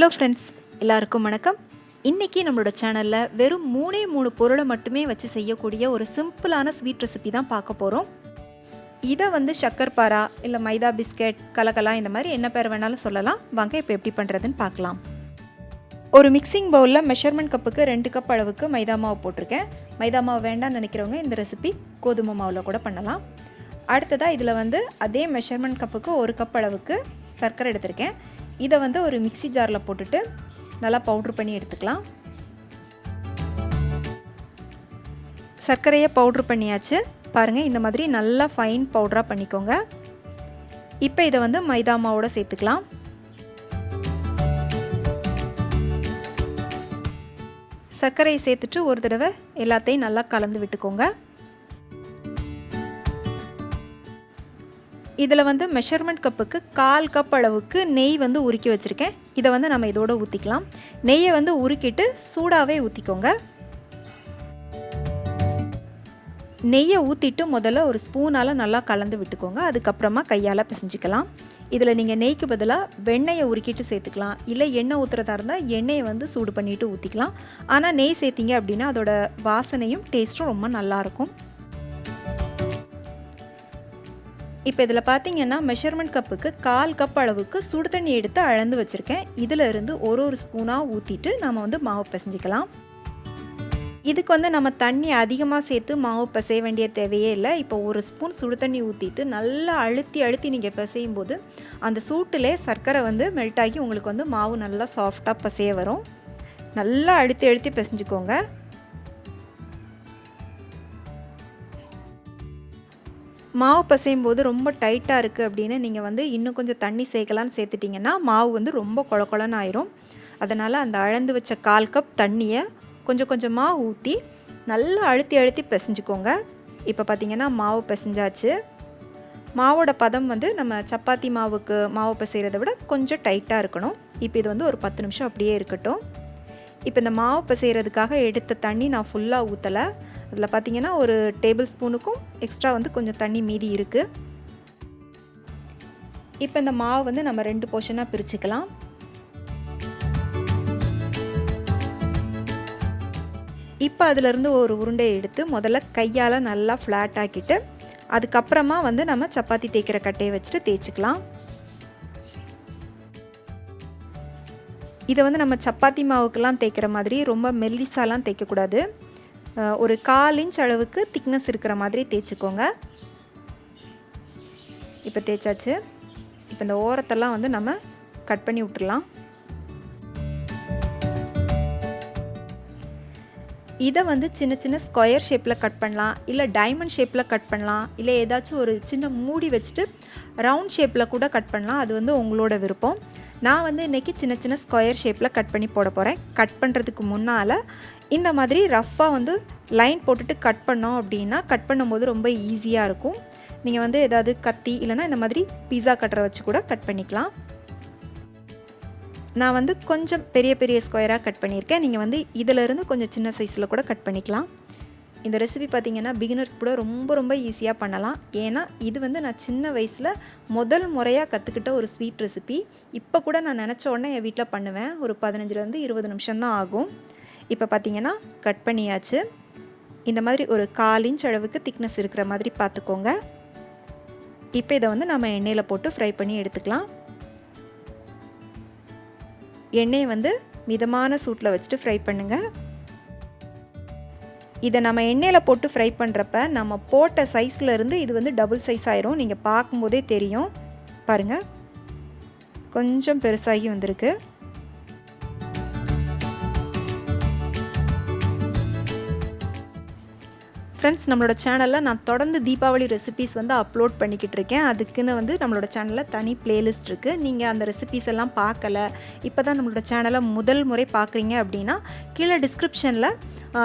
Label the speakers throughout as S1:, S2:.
S1: Hello friends, எல்லாருக்கும் வணக்கம். இன்றைக்கி நம்மளோட சேனலில் வெறும் 3 பொருளை மட்டுமே வச்சு செய்யக்கூடிய ஒரு சிம்பிளான ஸ்வீட் ரெசிபி தான் பார்க்க போகிறோம். இதை சக்கர்பாரா இல்லை மைதா பிஸ்கட், கலகலா இந்த மாதிரி என்ன பேர் வேணாலும் சொல்லலாம். வாங்க இப்போ எப்படி பண்ணுறதுன்னு பார்க்கலாம். ஒரு மிக்சிங் பவுலில் மெஷர்மெண்ட் கப்புக்கு 2 கப் அளவுக்கு மைதா மாவு போட்டிருக்கேன். மைதா மாவு வேண்டாம்னு நினைக்கிறவங்க இந்த ரெசிபி கோதுமை மாவில் கூட பண்ணலாம். அடுத்ததாக இதில் அதே மெஷர்மெண்ட் கப்புக்கு 1 கப் அளவுக்கு சர்க்கரை எடுத்திருக்கேன். இதை ஒரு மிக்ஸி ஜாரில் போட்டுட்டு நல்லா பவுட்ரு பண்ணி எடுத்துக்கலாம். சர்க்கரையை பவுட்ரு பண்ணியாச்சு. பாருங்கள், இந்த மாதிரி நல்லா ஃபைன் பவுடராக பண்ணிக்கோங்க. இப்போ இதை மைதா மாவோட சேர்த்துக்கலாம். சர்க்கரையை சேர்த்துட்டு ஒரு தடவை எல்லாத்தையும் நல்லா கலந்து விட்டுக்கோங்க. இதில் மெஷர்மெண்ட் கப்புக்கு 1/4 கப் அளவுக்கு நெய் உருக்கி வச்சுருக்கேன். இதை நம்ம இதோட ஊற்றிக்கலாம். நெய்யை உருக்கிட்டு சூடாகவே ஊற்றிக்கோங்க. நெய்யை ஊற்றிட்டு முதல்ல ஒரு ஸ்பூனால் நல்லா கலந்து விட்டுக்கோங்க. அதுக்கப்புறமா கையால் பிசைஞ்சிக்கலாம். இதில் நீங்கள் நெய்க்கு பதிலாக வெண்ணெயை உருக்கிட்டு சேர்த்துக்கலாம். இல்லை எண்ணெய் ஊற்றுறதா இருந்தால் எண்ணெயை சூடு பண்ணிவிட்டு ஊற்றிக்கலாம். ஆனால் நெய் சேர்த்திங்க அப்படின்னா அதோட வாசனையும் டேஸ்ட்டும் ரொம்ப நல்லாயிருக்கும். இப்போ இதில் பார்த்தீங்கன்னா மெஷர்மெண்ட் கப்புக்கு 1/4 கப் அளவுக்கு சுடு தண்ணி எடுத்து அளந்து வச்சுருக்கேன். இதில் இருந்து ஒரு ஸ்பூனாக ஊற்றிட்டு நம்ம மாவு பிசைஞ்சிக்கலாம். இதுக்கு நம்ம தண்ணி அதிகமாக சேர்த்து மாவு பிசைய வேண்டிய தேவையே இல்லை. இப்போ 1 ஸ்பூன் சுடு தண்ணி ஊற்றிட்டு நல்லா அழுத்தி நீங்கள் பிசையும் போது அந்த சூட்டிலே சர்க்கரை மெல்ட் ஆகி உங்களுக்கு மாவு நல்லா சாஃப்டாக பிசைய வரும். நல்லா அழுத்தி பிசைஞ்சிக்கோங்க. மாவு பிசையும் போது ரொம்ப டைட்டாக இருக்குது அப்படின்னு நீங்கள் இன்னும் கொஞ்சம் தண்ணி சேர்க்கலான்னு சேர்த்துட்டிங்கன்னா மாவு ரொம்ப கொழன்னு ஆயிரும். அதனால் அந்த அளந்து வச்ச 1/4 கப் தண்ணியை கொஞ்சமாக ஊற்றி நல்லா அழுத்தி பிசைஞ்சிக்கோங்க. இப்போ பார்த்திங்கன்னா மாவு பிசைஞ்சாச்சு. மாவோட பதம் நம்ம சப்பாத்தி மாவுக்கு மாவு பிசைகிறத விட கொஞ்சம் டைட்டாக இருக்கணும். இப்போ இது ஒரு 10 நிமிஷம் அப்படியே இருக்கட்டும். இப்போ இந்த மாவு பிசைகிறதுக்காக எடுத்த தண்ணி நான் ஃபுல்லாக ஊற்றலை. அதில் பார்த்திங்கன்னா ஒரு டேபிள் ஸ்பூனுக்கும் எக்ஸ்ட்ரா கொஞ்சம் தண்ணி மீதி இருக்குது. இப்போ இந்த மாவு நம்ம 2 போர்ஷனாக பிரிச்சுக்கலாம். இப்போ அதிலிருந்து ஒரு உருண்டையை எடுத்து முதல்ல கையால் நல்லா ஃப்ளாட் ஆக்கிட்டு அதுக்கப்புறமா நம்ம சப்பாத்தி தேய்க்கிற கட்டையை வச்சுட்டு தேய்ச்சிக்கலாம். இதை நம்ம சப்பாத்தி மாவுக்கெல்லாம் தேய்க்கிற மாதிரி ரொம்ப மெல்லிசாலாம் தேய்க்கக்கூடாது. ஒரு 1/4 இன்ச் அளவுக்கு திக்னஸ் இருக்கிற மாதிரி தேய்ச்சிக்கோங்க. இப்போ தேய்ச்சாச்சு. இப்போ இந்த ஓரத்தெல்லாம் நம்ம கட் பண்ணி விட்டுடலாம். இதை சின்ன ஸ்கொயர் ஷேப்பில் கட் பண்ணலாம், இல்லை டைமண்ட் ஷேப்பில் கட் பண்ணலாம், இல்லை ஏதாச்சும் ஒரு சின்ன மூடி வச்சுட்டு ரவுண்ட் ஷேப்பில் கூட கட் பண்ணலாம். அது உங்களோட விருப்பம். நான் இன்றைக்கி சின்ன ஸ்கொயர் ஷேப்பில் கட் பண்ணி போட போகிறேன். கட் பண்ணுறதுக்கு முன்னால் இந்த மாதிரி ரஃப்பாக லைன் போட்டுட்டு கட் பண்ணோம் அப்படின்னா கட் பண்ணும்போது ரொம்ப ஈஸியாக இருக்கும். நீங்கள் ஏதாவது கத்தி இல்லைனா இந்த மாதிரி பீஸா கட்டரை வச்சு கூட கட் பண்ணிக்கலாம். நான் கொஞ்சம் பெரிய ஸ்கொயராக கட் பண்ணியிருக்கேன். நீங்கள் இதிலிருந்து கொஞ்சம் சின்ன சைஸில் கூட கட் பண்ணிக்கலாம். இந்த ரெசிபி பார்த்திங்கன்னா பிகினர்ஸ் கூட ரொம்ப ஈஸியாக பண்ணலாம். ஏன்னா இது நான் சின்ன வயசில் முதல் முறையாக கற்றுக்கிட்ட ஒரு ஸ்வீட் ரெசிபி. இப்போ கூட நான் நினச்ச உடனே என் வீட்டில் பண்ணுவேன். ஒரு 15 20 நிமிஷம்தான் ஆகும். இப்போ பார்த்திங்கன்னா கட் பண்ணியாச்சு. இந்த மாதிரி ஒரு 1/4 இன்ச் அளவுக்கு திக்னஸ் இருக்கிற மாதிரி பார்த்துக்கோங்க. இப்போ இதை நம்ம எண்ணெயில் போட்டு ஃப்ரை பண்ணி எடுத்துக்கலாம். எண்ணெயை மிதமான சூட்டில் வச்சுட்டு ஃப்ரை பண்ணுங்கள். இதை நம்ம எண்ணெயில் போட்டு ஃப்ரை பண்ணுறப்ப நம்ம போட்ட சைஸில் இருந்து இது டபுள் சைஸ் ஆயிரும். நீங்கள் பார்க்கும்போதே தெரியும். பாருங்கள், கொஞ்சம் பெருசாகி வந்திருக்கு. ஃப்ரெண்ட்ஸ், நம்மளோட சேனலில் நான் தொடர்ந்து தீபாவளி ரெசிபீஸ் அப்லோட் பண்ணிக்கிட்டு இருக்கேன். அதுக்குன்னு நம்மளோட சேனலில் தனி பிளேலிஸ்ட் இருக்குது. நீங்கள் அந்த ரெசிபீஸ் எல்லாம் பார்க்கல, இப்போ தான் நம்மளோட சேனலை முதல் முறை பார்க்குறீங்க அப்படின்னா கீழே டிஸ்கிரிப்ஷனில்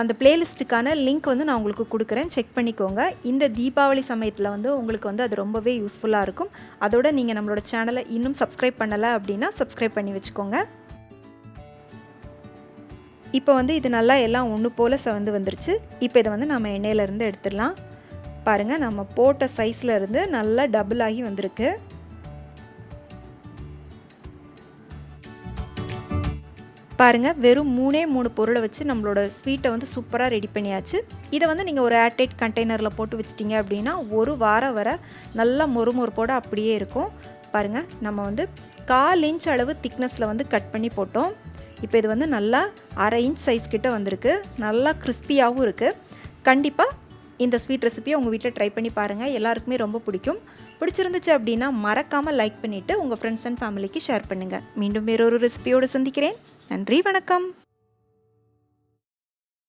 S1: அந்த பிளேலிஸ்ட்டுக்கான லிங்க் நான் உங்களுக்கு கொடுக்குறேன். செக் பண்ணிக்கோங்க. இந்த தீபாவளி சமயத்தில் உங்களுக்கு அது ரொம்பவே யூஸ்ஃபுல்லாக இருக்கும். அதோட நீங்கள் நம்மளோட சேனலை இன்னும் சப்ஸ்கிரைப் பண்ணலை அப்படின்னா சப்ஸ்கிரைப் பண்ணி வச்சுக்கோங்க. இப்போ இது நல்லா எல்லாம் ஒன்று போல் செவந்து வந்துருச்சு. இப்போ இதை நம்ம எண்ணெயிலேருந்து எடுத்துடலாம். பாருங்கள், நம்ம போட்ட சைஸில் இருந்து நல்லா டபுள் ஆகி வந்திருக்கு. பாருங்கள், வெறும் 3 பொருளை வச்சு நம்மளோட ஸ்வீட்டை வந்து சூப்பராக ரெடி பண்ணியாச்சு. இதை வந்து நீங்கள் ஒரு ஏர்டைட் கண்டெய்னரில் போட்டு வச்சிட்டிங்க அப்படின்னா ஒரு வாரம் வரை நல்லா மொறுமொறுப்போடு அப்படியே இருக்கும். பாருங்கள், நம்ம வந்து 1/4 இன்ச் அளவு திக்னஸில் வந்து கட் பண்ணி போட்டோம். இப்போ இது வந்து நல்லா 1/2 இன்ச் சைஸ் கிட்ட வந்திருக்கு. நல்லா கிறிஸ்பியாகவும் இருக்குது. கண்டிப்பாக இந்த ஸ்வீட் ரெசிபியை உங்கள் வீட்டில் ட்ரை பண்ணி பாருங்கள். எல்லாருக்குமே ரொம்ப பிடிக்கும். பிடிச்சிருந்துச்சு அப்படின்னா மறக்காமல் லைக் பண்ணிவிட்டு உங்கள் ஃப்ரெண்ட்ஸ் அண்ட் ஃபேமிலிக்கு ஷேர் பண்ணுங்கள். மீண்டும் வேறொரு ரெசிபியோடு சந்திக்கிறேன். நன்றி, வணக்கம்.